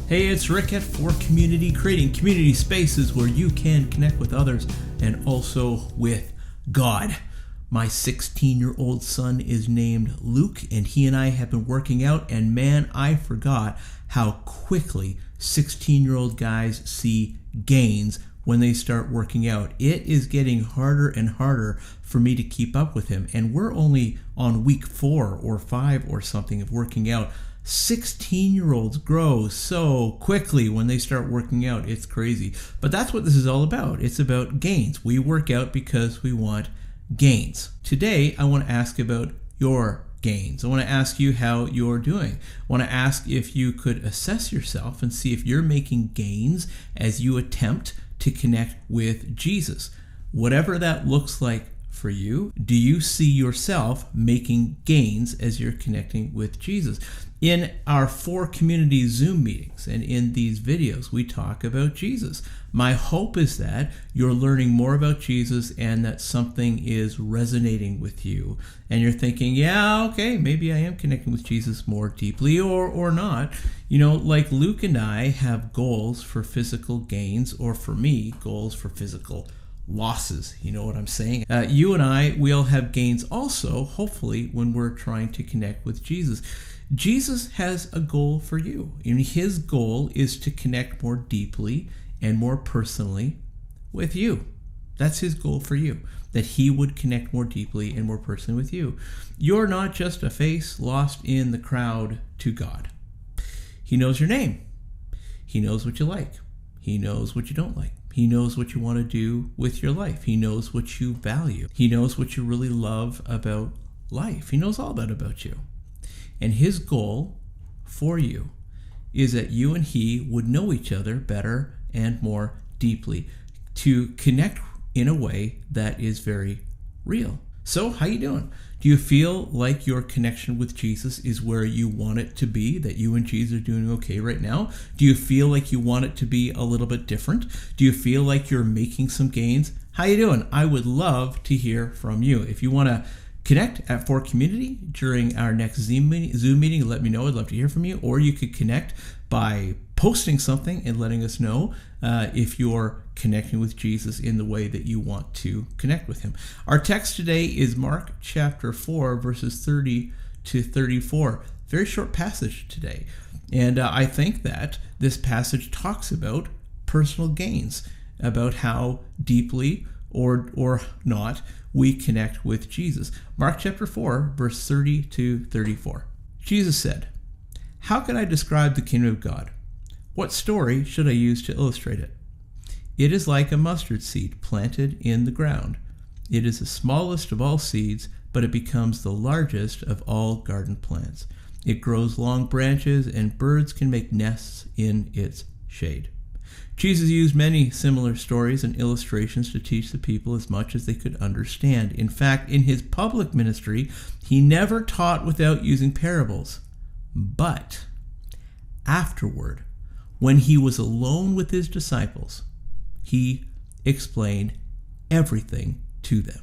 Hey, it's Rick at For Community, creating community spaces where you can connect with others and also with God. My 16-year-old son is named Luke, and he and I have been working out, and man, I forgot how quickly 16-year-old guys see gains when they start working out. It is getting harder and harder for me to keep up with him, and we're only on week 4 or 5 or something of working out. 16-year-olds grow so quickly when they start working out. It's crazy. But that's what this is all about. It's about gains. We work out because we want gains. Today, I want to ask about your gains. I want to ask you how you're doing. I want to ask if you could assess yourself and see if you're making gains as you attempt to connect with Jesus. Whatever that looks like for you, do you see yourself making gains as you're connecting with Jesus? In our For Community Zoom meetings and in these videos, we talk about Jesus. My hope is that you're learning more about Jesus and that something is resonating with you. And you're thinking, yeah, okay, maybe I am connecting with Jesus more deeply or not. You know, like Luke and I have goals for physical gains, or for me, goals for physical losses. You know what I'm saying? You and I, we all have gains also, hopefully, when we're trying to connect with Jesus. Jesus has a goal for you. And his goal is to connect more deeply and more personally with you. That's his goal for you, that he would connect more deeply and more personally with you. You're not just a face lost in the crowd to God. He knows your name. He knows what you like. He knows what you don't like. He knows what you want to do with your life. He knows what you value. He knows what you really love about life. He knows all that about you. And his goal for you is that you and he would know each other better and more deeply, to connect in a way that is very real. So, how you doing? Do you feel like your connection with Jesus is where you want it to be, that you and Jesus are doing okay right now? Do you feel like you want it to be a little bit different? Do you feel like you're making some gains? How you doing? I would love to hear from you. If you want to connect at For Community during our next Zoom meeting, let me know. I'd love to hear from you. Or you could connect by posting something and letting us know if you're connecting with Jesus in the way that you want to connect with him. Our text today is Mark chapter 4, verses 30 to 34. Very short passage today. And I think that this passage talks about personal gains, about how deeply or not we connect with Jesus. Mark chapter 4, verse 30 to 34. Jesus said, "How can I describe the kingdom of God? What story should I use to illustrate it? It is like a mustard seed planted in the ground. It is the smallest of all seeds, but it becomes the largest of all garden plants. It grows long branches, and birds can make nests in its shade." Jesus used many similar stories and illustrations to teach the people as much as they could understand. In fact, in his public ministry, he never taught without using parables. But afterward, when he was alone with his disciples, he explained everything to them.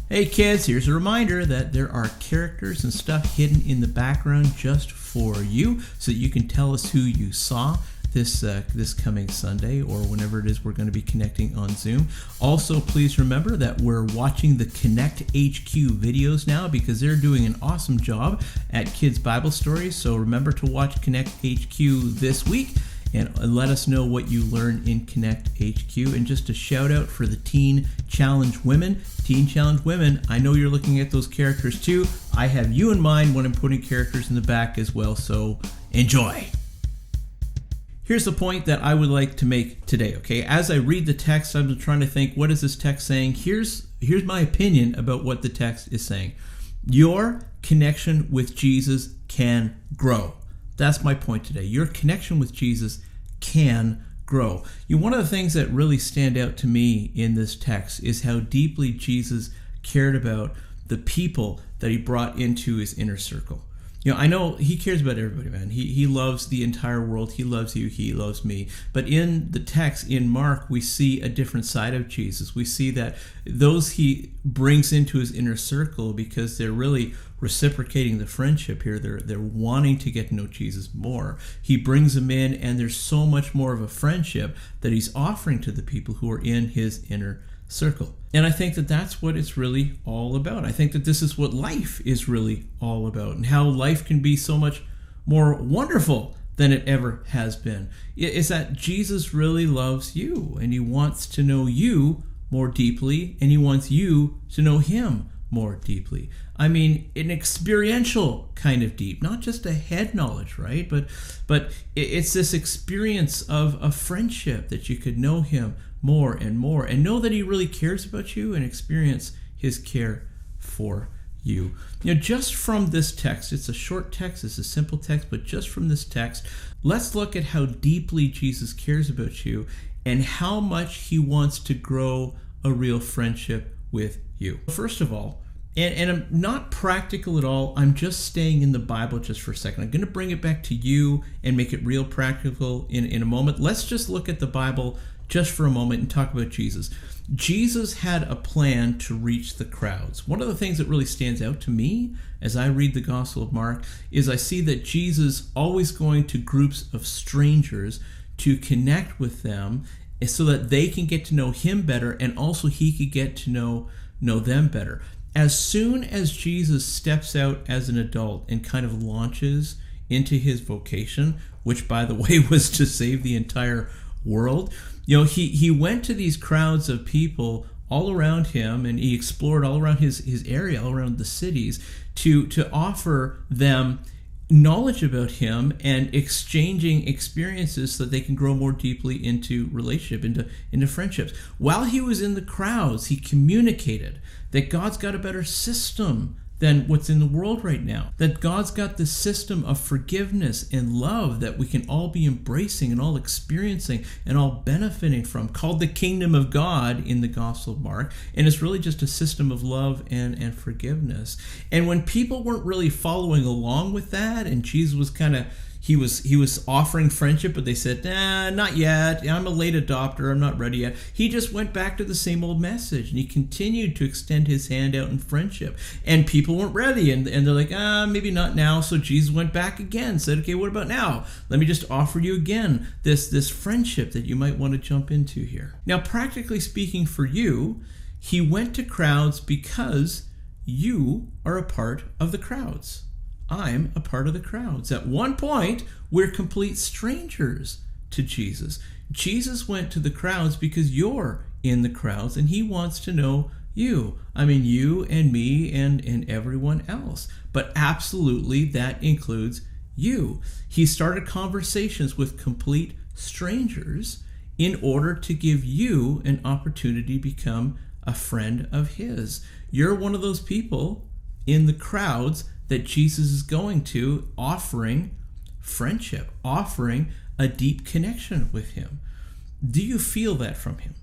Hey kids, here's a reminder that there are characters and stuff hidden in the background just for you, so that you can tell us who you saw this coming Sunday, or whenever it is we're going to be connecting on Zoom. Also, please remember that we're watching the Connect HQ videos now, because they're doing an awesome job at Kids Bible Stories. So remember to watch Connect HQ this week and let us know what you learned in Connect HQ. And just a shout out for the Teen Challenge Women. Teen Challenge Women, I know you're looking at those characters too. I have you in mind when I'm putting characters in the back as well, so enjoy. Here's the point that I would like to make today, okay? As I read the text, I'm trying to think, what is this text saying? Here's my opinion about what the text is saying. Your connection with Jesus can grow. That's my point today. Your connection with Jesus can grow. One of the things that really stand out to me in this text is how deeply Jesus cared about the people that he brought into his inner circle. I know he cares about everybody, man. He loves the entire world. He loves you. He loves me. But in the text, in Mark, we see a different side of Jesus. We see that those he brings into his inner circle because they're really reciprocating the friendship here. They're wanting to get to know Jesus more. He brings them in, and there's so much more of a friendship that he's offering to the people who are in his inner circle. And I think that that's what it's really all about. I think that this is what life is really all about, and how life can be so much more wonderful than it ever has been. It's that Jesus really loves you, and he wants to know you more deeply, and he wants you to know him more deeply. I mean, an experiential kind of deep, not just a head knowledge, right? But it's this experience of a friendship that you could know him more and more, and know that he really cares about you, and experience his care for you. Just from this text, it's a short text, it's a simple text, but just from this text, let's look at how deeply Jesus cares about you and how much he wants to grow a real friendship with you. First of all, and I'm not practical at all, I'm just staying in the Bible just for a second. I'm going to bring it back to you and make it real practical in a moment. Let's just look at the Bible just for a moment and talk about Jesus. Jesus had a plan to reach the crowds. One of the things that really stands out to me as I read the Gospel of Mark is I see that Jesus always going to groups of strangers to connect with them so that they can get to know him better, and also he could get to know them better. As soon as Jesus steps out as an adult and kind of launches into his vocation, which by the way was to save the entire world, he went to these crowds of people all around him, and he explored all around his area, all around the cities, to offer them knowledge about him and exchanging experiences so that they can grow more deeply into relationship, into friendships. While he was in the crowds, he communicated that God's got a better system than what's in the world right now. That God's got this system of forgiveness and love that we can all be embracing and all experiencing and all benefiting from, called the kingdom of God in the Gospel of Mark. And it's really just a system of love and forgiveness. And when people weren't really following along with that, and Jesus was kind of, he was offering friendship, but they said, not yet. I'm a late adopter. I'm not ready yet. He just went back to the same old message, and he continued to extend his hand out in friendship. And people weren't ready, and they're like, maybe not now. So Jesus went back again, said, okay, what about now? Let me just offer you again this friendship that you might want to jump into here. Now, practically speaking for you, he went to crowds because you are a part of the crowds. I'm a part of the crowds. At one point, we're complete strangers to Jesus. Jesus went to the crowds because you're in the crowds, and he wants to know you. I mean, you and me and everyone else. But absolutely, that includes you. He started conversations with complete strangers in order to give you an opportunity to become a friend of his. You're one of those people in the crowds that Jesus is going to, offering friendship, offering a deep connection with him. Do you feel that from him?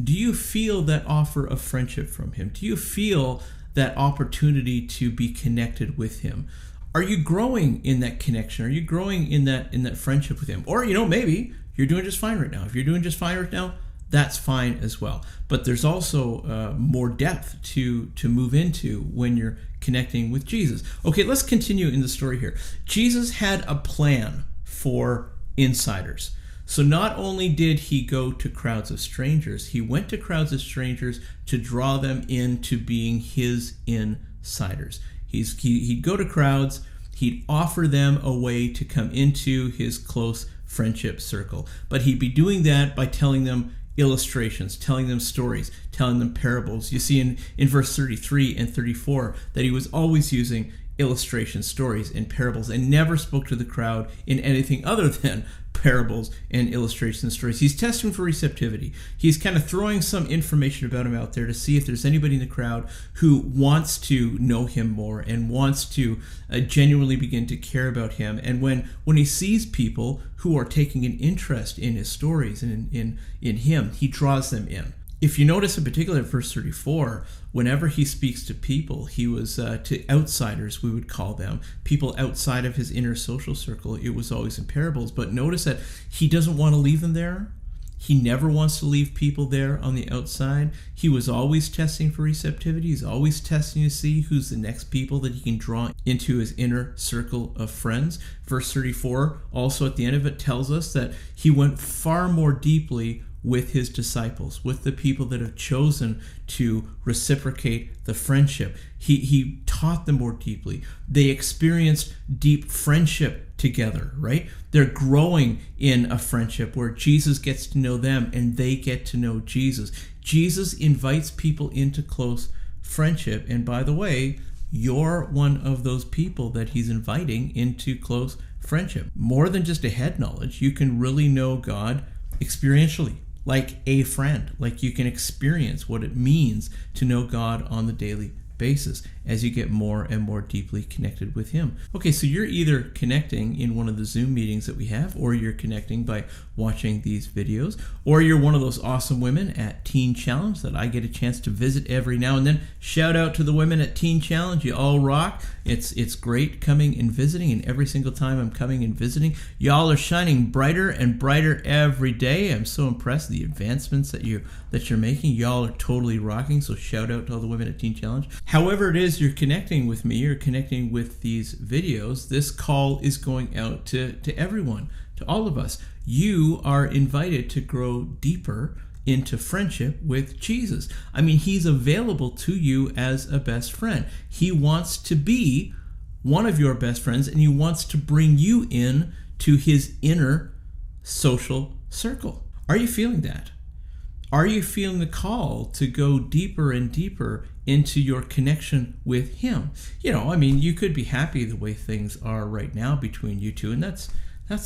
Do you feel that offer of friendship from him? Do you feel that opportunity to be connected with him? Are you growing in that connection? Are you growing in that friendship with him? Or, maybe you're doing just fine right now. If you're doing just fine right now, that's fine as well. But there's also more depth to move into when you're connecting with Jesus. Okay, let's continue in the story here. Jesus had a plan for insiders. So not only did he go to crowds of strangers, he went to crowds of strangers to draw them into being his insiders. He'd go to crowds, he'd offer them a way to come into his close friendship circle. But he'd be doing that by telling them illustrations, telling them stories, telling them parables. You see in verse 33 and 34 that he was always using illustrations, stories, and parables, and never spoke to the crowd in anything other than parables and illustrations and stories. He's testing for receptivity. He's kind of throwing some information about him out there to see if there's anybody in the crowd who wants to know him more and wants to genuinely begin to care about him. And when he sees people who are taking an interest in his stories and in him, he draws them in. If you notice in particular at verse 34, whenever he speaks to people, he was to outsiders, we would call them, people outside of his inner social circle, it was always in parables. But notice that he doesn't want to leave them there. He never wants to leave people there on the outside. He was always testing for receptivity. He's always testing to see who's the next people that he can draw into his inner circle of friends. Verse 34 also at the end of it tells us that he went far more deeply with his disciples, with the people that have chosen to reciprocate the friendship. He taught them more deeply. They experienced deep friendship together, right? They're growing in a friendship where Jesus gets to know them and they get to know Jesus. Jesus invites people into close friendship. And by the way, you're one of those people that he's inviting into close friendship. More than just a head knowledge, you can really know God experientially, like a friend, like you can experience what it means to know God on the daily basis as you get more and more deeply connected with him. Okay, so you're either connecting in one of the Zoom meetings that we have, or you're connecting by watching these videos, or you're one of those awesome women at Teen Challenge that I get a chance to visit every now and then. Shout out to the women at Teen Challenge. You all rock. It's great coming and visiting, and every single time I'm coming and visiting, y'all are shining brighter and brighter every day. I'm so impressed with the advancements that you're making. Y'all are totally rocking, so shout out to all the women at Teen Challenge. However it is you're connecting with me, you're connecting with these videos, this call is going out to everyone, to all of us. You are invited to grow deeper into friendship with Jesus. I mean, he's available to you as a best friend. He wants to be one of your best friends, and he wants to bring you in to his inner social circle. Are you feeling that? Are you feeling the call to go deeper and deeper into your connection with him? You know, I mean, you could be happy the way things are right now between you two, and that's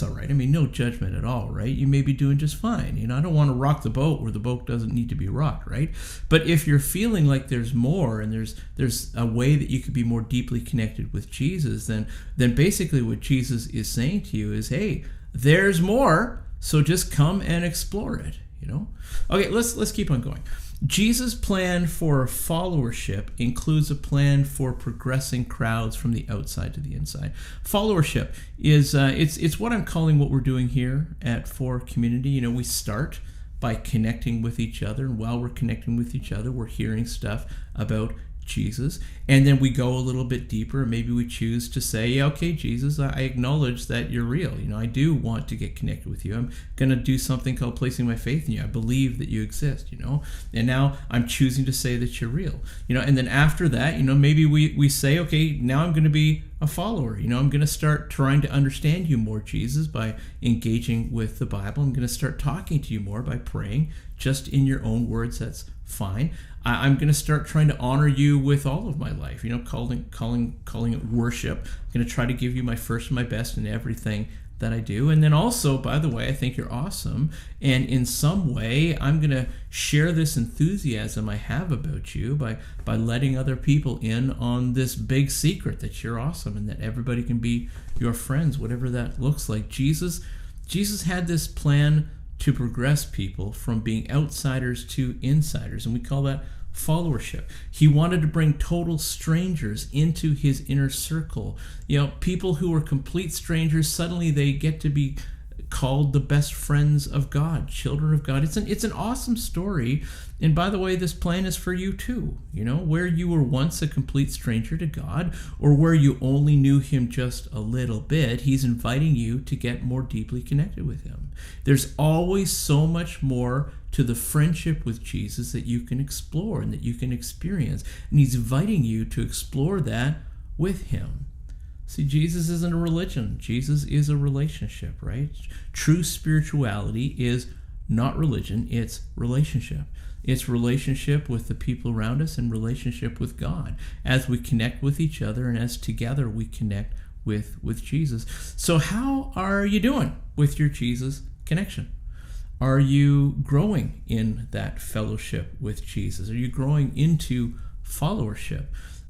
all right. I mean, no judgment at all, right? You may be doing just fine. You know, I don't want to rock the boat where the boat doesn't need to be rocked, right? But if you're feeling like there's more and there's a way that you could be more deeply connected with Jesus, then basically what Jesus is saying to you is, hey, there's more, so just come and explore it. You know? Okay, let's keep on going. Jesus' plan for followership includes a plan for progressing crowds from the outside to the inside. Followership is it's what I'm calling what we're doing here at For Community. You know, we start by connecting with each other, and while we're connecting with each other, we're hearing stuff about Jesus, and then we go a little bit deeper. Maybe we choose to say, yeah, okay, Jesus, I acknowledge that you're real. You know, I do want to get connected with you. I'm going to do something called placing my faith in you. I believe that you exist, you know, and now I'm choosing to say that you're real, you know, and then after that, you know, maybe we say, okay, now I'm going to be a follower. You know, I'm going to start trying to understand you more, Jesus, by engaging with the Bible. I'm going to start talking to you more by praying just in your own words. That's fine. I'm going to start trying to honor you with all of my life, you know, calling it worship. I'm going to try to give you my first and my best in everything that I do. And then also, by the way, I think you're awesome. And in some way, I'm going to share this enthusiasm I have about you by letting other people in on this big secret that you're awesome and that everybody can be your friends, whatever that looks like. Jesus had this plan to progress people from being outsiders to insiders, and we call that followership. He wanted to bring total strangers into his inner circle. You know, people who were complete strangers, suddenly they get to be called the best friends of God, children of God. It's an awesome story. And by the way, this plan is for you too. You know, where you were once a complete stranger to God, or where you only knew him just a little bit, he's inviting you to get more deeply connected with him. There's always so much more to the friendship with Jesus that you can explore and that you can experience. And he's inviting you to explore that with him. See, Jesus isn't a religion. Jesus is a relationship, right? True spirituality is not religion, it's relationship. It's relationship with the people around us and relationship with God as we connect with each other and as together we connect with Jesus. So how are you doing with your Jesus connection? Are you growing in that fellowship with Jesus? Are you growing into followership?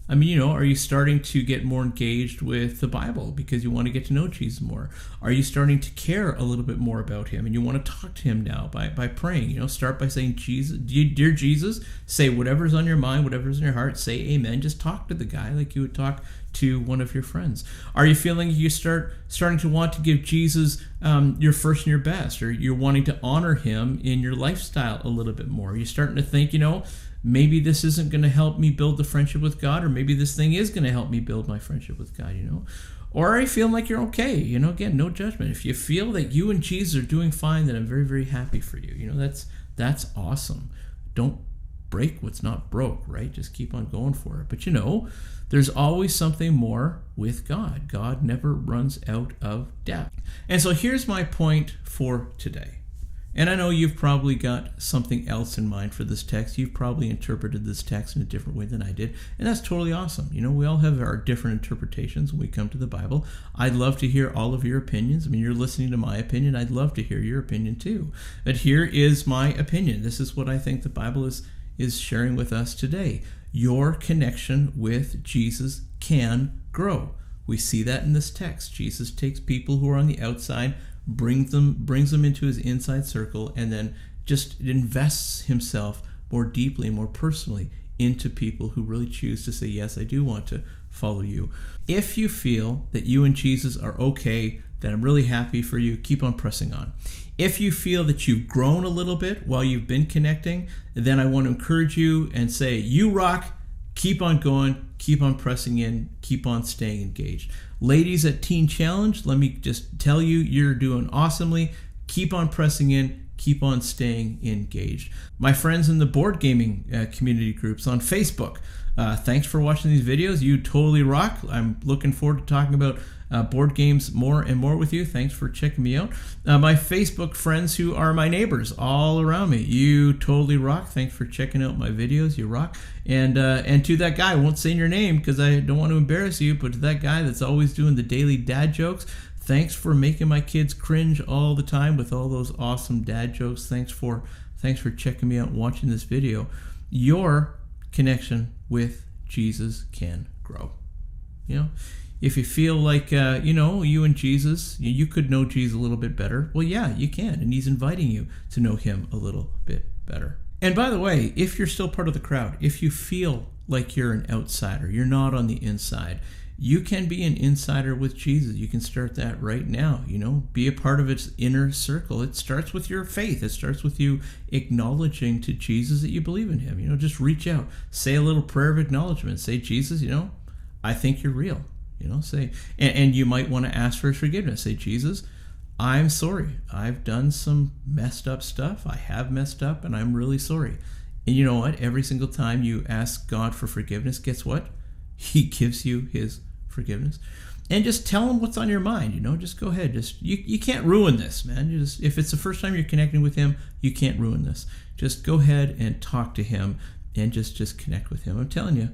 I mean, are you starting to get more engaged with the Bible because you want to get to know Jesus more? Are you starting to care a little bit more about him and you want to talk to him now by praying? Start by saying, Jesus, dear Jesus, say whatever's on your mind, whatever's in your heart, say amen. Just talk to the guy like you would talk to one of your friends. Are you feeling you starting to want to give Jesus your first and your best, or you're wanting to honor him in your lifestyle a little bit more? Are you starting to think, maybe this isn't going to help me build the friendship with God, or maybe this thing is going to help me build my friendship with God, Or are you feeling like you're okay? Again, no judgment. If you feel that you and Jesus are doing fine, then I'm very, very happy for you. That's awesome. Don't break what's not broke, right? Just keep on going for it. But there's always something more with God. God never runs out of depth. And so here's my point for today. And I know you've probably got something else in mind for this text. You've probably interpreted this text in a different way than I did. And that's totally awesome. We all have our different interpretations when we come to the Bible. I'd love to hear all of your opinions. I mean, you're listening to my opinion. I'd love to hear your opinion too. But here is my opinion. This is what I think the Bible is sharing with us today. Your connection with Jesus can grow. We see that in this text. Jesus takes people who are on the outside, brings them into his inside circle, and then just invests himself more deeply and more personally into people who really choose to say, yes, I do want to follow you. If you feel that you and Jesus are okay, then I'm really happy for you. Keep on pressing on. If you feel that you've grown a little bit while you've been connecting, then I want to encourage you and say, you rock. Keep on going, keep on pressing in, keep on staying engaged. Ladies at Teen Challenge, let me just tell you, you're doing awesomely. Keep on pressing in, keep on staying engaged. My friends in the board gaming community groups on Facebook, thanks for watching these videos. You totally rock. I'm looking forward to talking about board games more and more with you. Thanks for checking me out. My Facebook friends who are my neighbors all around me, you totally rock. Thanks for checking out my videos. You rock. And to that guy, I won't say your name because I don't want to embarrass you, but to that guy that's always doing the daily dad jokes, thanks for making my kids cringe all the time with all those awesome dad jokes. Thanks for checking me out and watching this video. Your connection with Jesus can grow. If you feel like, you and Jesus, you could know Jesus a little bit better, well, yeah, you can. And he's inviting you to know him a little bit better. And by the way, if you're still part of the crowd, if you feel like you're an outsider, you're not on the inside, you can be an insider with Jesus. You can start that right now, be a part of its inner circle. It starts with your faith. It starts with you acknowledging to Jesus that you believe in him. Just reach out, say a little prayer of acknowledgement, say, Jesus, I think you're real. Say, and you might want to ask for his forgiveness. Say, Jesus, I'm sorry. I've done some messed up stuff. I have messed up, and I'm really sorry. And you know what? Every single time you ask God for forgiveness, guess what? He gives you his forgiveness. And just tell him what's on your mind. Just go ahead. You can't ruin this, man. If it's the first time you're connecting with him, you can't ruin this. Just go ahead and talk to him and just connect with him. I'm telling you,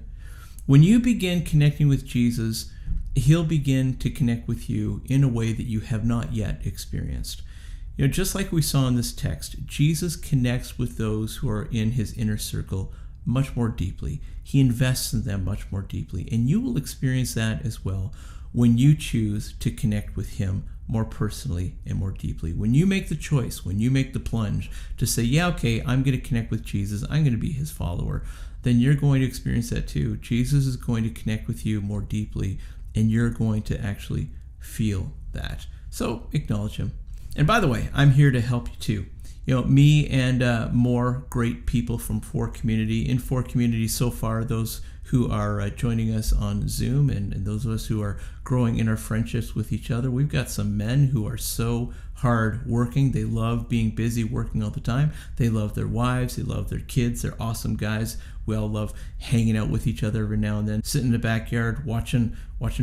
when you begin connecting with Jesus, he'll begin to connect with you in a way that you have not yet experienced. Just like we saw in this text, Jesus connects with those who are in his inner circle much more deeply. He invests in them much more deeply. And you will experience that as well when you choose to connect with him more personally and more deeply. When you make the choice, when you make the plunge to say, yeah, okay, I'm going to connect with Jesus, I'm going to be his follower, then you're going to experience that too. Jesus is going to connect with you more deeply, and you're going to actually feel that. So acknowledge him. And by the way, I'm here to help you too. Me and more great people from 4 Community. In 4 Community so far, those who are joining us on Zoom and those of us who are growing in our friendships with each other. We've got some men who are so hard working. They love being busy working all the time. They love their wives. They love their kids. They're awesome guys. We all love hanging out with each other every now and then, sitting in the backyard watching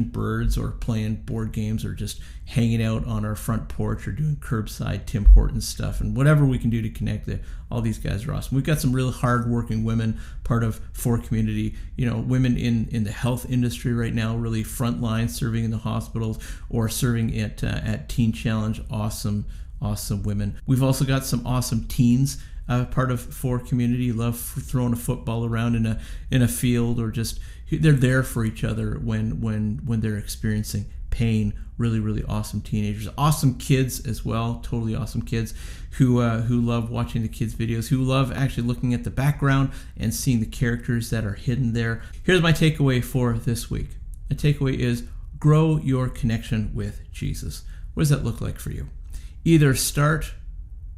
birds or playing board games or just hanging out on our front porch or doing curbside Tim Hortons stuff and whatever we can do to connect. All these guys are awesome. We've got some really hard-working women, part of 4 Community, women in the health industry right now, really front line, serving in the hospitals or serving at Teen Challenge. Awesome awesome women. We've also got some awesome teens, part of For Community. Love throwing a football around in a field, or just they're there for each other when they're experiencing pain. Really, really awesome teenagers. Awesome kids as well. Totally awesome kids who love watching the kids' videos, who love actually looking at the background and seeing the characters that are hidden there. Here's my takeaway for this week. The takeaway is grow your connection with Jesus. What does that look like for you? Either start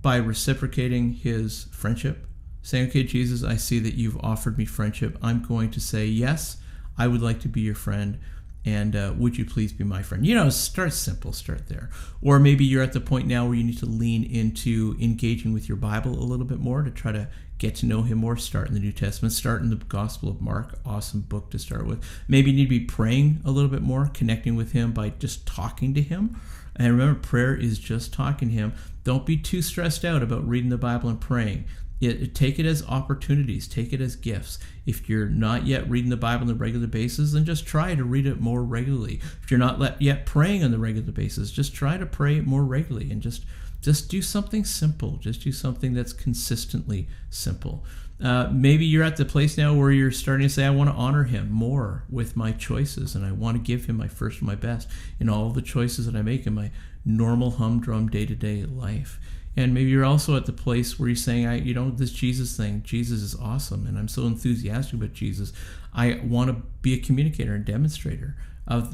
by reciprocating his friendship, saying, okay, Jesus, I see that you've offered me friendship. I'm going to say, yes, I would like to be your friend. And would you please be my friend? Start simple, start there. Or maybe you're at the point now where you need to lean into engaging with your Bible a little bit more to try to get to know him more. Start in the New Testament, start in the Gospel of Mark, awesome book to start with. Maybe you need to be praying a little bit more, connecting with him by just talking to him. And remember, prayer is just talking to him. Don't be too stressed out about reading the Bible and praying. Take it as opportunities, take it as gifts. If you're not yet reading the Bible on a regular basis, then just try to read it more regularly. If you're not yet praying on a regular basis, just try to pray more regularly, and just do something simple. Just do something that's consistently simple. Maybe you're at the place now where you're starting to say, I want to honor him more with my choices, and I want to give him my first and my best in all the choices that I make in my normal humdrum day-to-day life. And maybe you're also at the place where you're saying, this Jesus thing, Jesus is awesome, and I'm so enthusiastic about Jesus. I want to be a communicator and demonstrator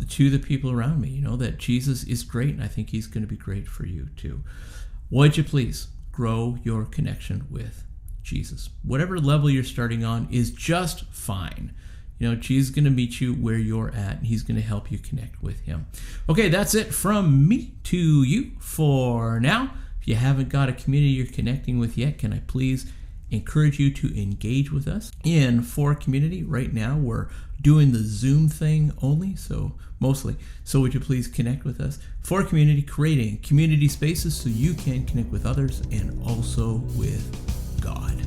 to the people around me, that Jesus is great, and I think he's going to be great for you too. Would you please grow your connection with Jesus? Whatever level you're starting on is just fine. Jesus is going to meet you where you're at, and he's going to help you connect with him. Okay, that's it from me to you for now. If you haven't got a community you're connecting with yet, can I please encourage you to engage with us in For Community? Right now, we're doing the Zoom thing only, mostly. So would you please connect with us? For Community, creating community spaces so you can connect with others and also with God.